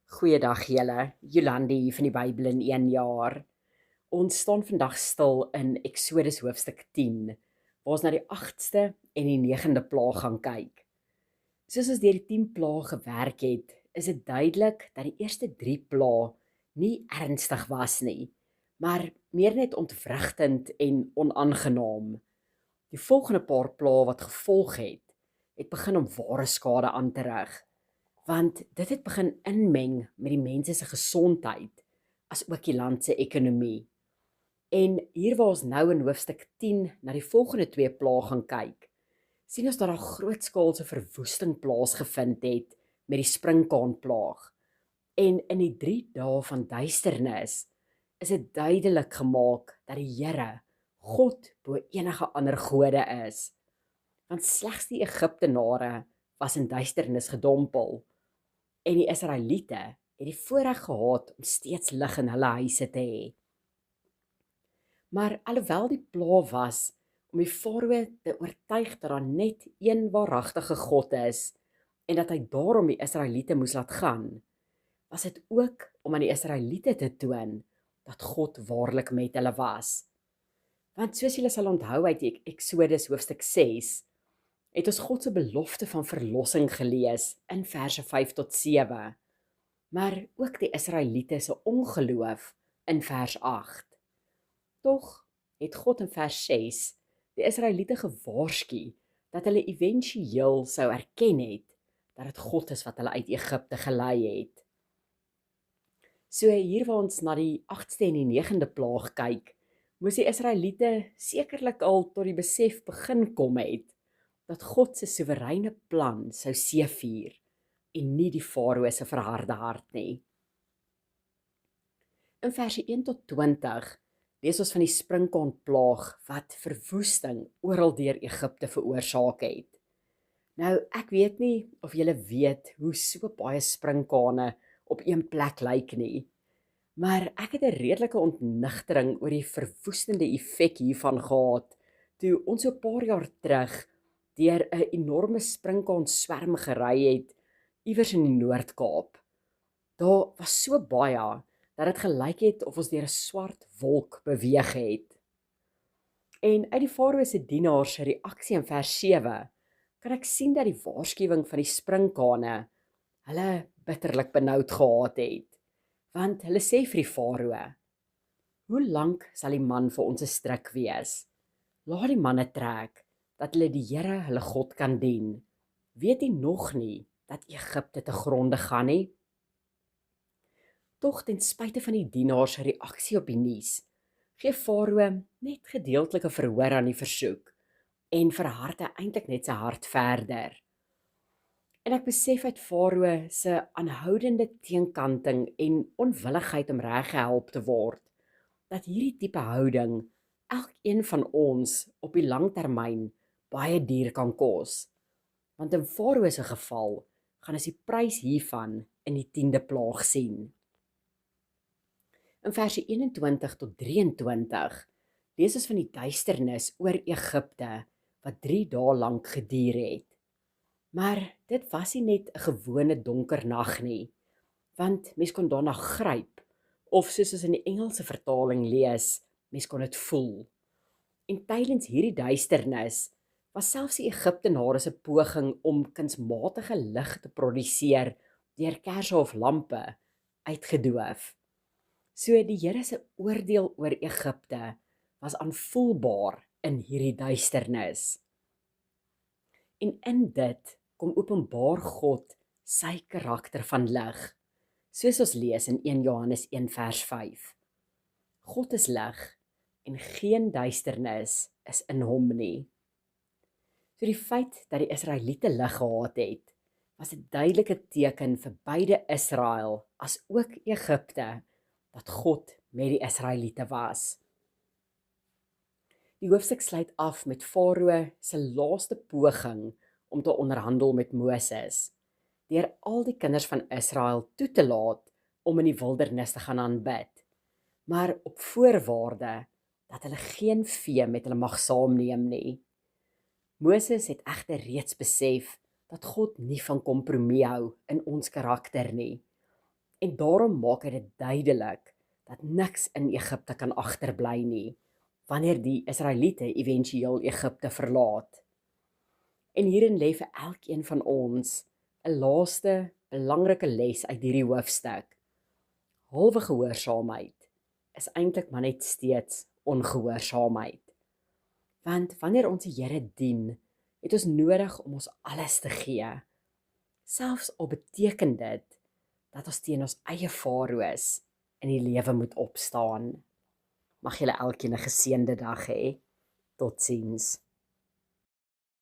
Goeiedag julle, Jolandi hier van die Bybel in 1 jaar. Ons staan vandag stil in Eksodus hoofstuk 10, waar ons na die 8ste en die 9de plaag gaan kyk. Soos ons deur die 10 plae gewerk het, is dit duidelik dat die eerste 3 plae nie ernstig was nie, maar meer net ontwrigtend en onaangenaam. Die volgende paar plae wat gevolg het begin om ware skade aan te rig, want dit het begin inmeng met die mense se gesondheid, as ook die land se ekonomie. En hier waar ons nou in hoofstuk 10 na die volgende 2 plae gaan kyk, sien ons dat daar grootskaalse verwoesting plaasgevind het met die sprinkaanplaag. En in die 3 dae van duisternis is dit duidelik gemaak dat die Here God bo enige ander gode is. Want slegs die Egiptenare was in duisternis gedompel en die Israeliete het die voorreg gehad om steeds lig in hulle huise te hê. Maar alhoewel die plaag was om die Farao te oortuig dat daar net een waaragtige God is en dat hy daarom die Israeliete moes laat gaan, was dit ook om aan die Israeliete te toon dat God waarlik met hulle was. Want soos julle sal onthou uit Eksodus hoofstuk 6, het ons God se belofte van verlossing gelees in verse 5 tot 7, maar ook die Israeliete se ongeloof in vers 8. Tog het God in vers 6 die Israeliete gewaarsku dat hulle éventueel sou erken het dat dit God is wat hulle uit Egipte gelei het. So hier waar ons na die 8ste en die 9de plaag kyk, moes die Israeliete sekerlik al tot die besef begin kom het dat God se soewereine plan sou seëvier en nie die Farao se verharde hart nie. In verse 1 tot 20 lees ons van die sprinkaanplaag wat verwoesting oral deur Egipte veroorsaak het. Nou, ek weet nie of julle weet hoe so baie sprinkane op een plek lyk nie, maar ek het 'n redelike ontnigtering oor die verwoestende effek hiervan gehad toe ons so 'n paar jaar terug deur 'n enorme sprinkaanswerm gery het iewers in die Noord-Kaap. Daar was so baie dat dit gelyk het of ons deur 'n swart wolk beweeg het. En uit die Farao se dienaars se reaksie in vers 7 kan ek sien dat die waarskuwing van die sprinkane hulle bitterlik benoud gehad het. Want hulle sê vir die Farao: "Hoe lank sal die man vir ons 'n stryk wees? Laat die manne trek, dat hulle die Here hulle God kan dien. Weet hy nog nie dat Egipte te gronde gaan nie?" Tog ten spyte van die dienaars se reaksie op die nuus, gee Farao net gedeeltelike verhoor aan die versoek en verhard hy eintlik net sy hart verder. En ek besef uit Farao se aanhoudende teenkanting en onwilligheid om reggehelp te word, dat hierdie tipe houding elkeen van ons op die lang termyn baie duur kan kos. Want in Farao se geval gaan ons die prys hiervan in die 10de plaag sien. In verse 21 tot 23 lees ons van die duisternis oor Egipte wat 3 dae lank geduur het. Maar dit was nie net 'n gewone donker nag nie, want mens kon daarna gryp, of soos ons in die Engelse vertaling lees, mens kon dit voel. En tydens hierdie duisternis was selfs die Egiptenare se poging om kunsmatige lig te produseer deur kersse of lampe uitgedoof. So die Here se oordeel oor Egipte was aanvoelbaar in hierdie duisternis. En in dit kom openbaar God sy karakter van lig, soos ons lees in 1 Johannes 1 vers 5. God is lig en geen duisternis is in hom nie. So die feit dat die Israeliete lig gehad het, was 'n duidelike teken vir beide Israel as ook Egipte dat God met die Israeliete was. Die hoofstuk sluit af met Farao se laaste poging om te onderhandel met Moses, deur al die kinders van Israel toe te laat om in die wildernis te gaan aanbid, maar op voorwaarde dat hulle geen vee met hulle mag saamneem nie. Moses het egter reeds besef dat God nie van kompromie hou in ons karakter nie, En daarom maak hy dit duidelik dat niks in Egipte kan agterbly nie, wanneer die Israeliete éventueel Egipte verlaat. En hierin lê vir elkeen van ons 'n laaste belangrike les uit hierdie hoofstuk. Halwe gehoorsaamheid is eintlik maar net steeds ongehoorsaamheid. Want wanneer ons die Here dien, het ons nodig om ons alles te gee. Selfs al beteken dit dat ons teen ons eie farao's in die lewe moet opstaan. Mag julle elkeen 'n geseënde dag hê. Totsiens.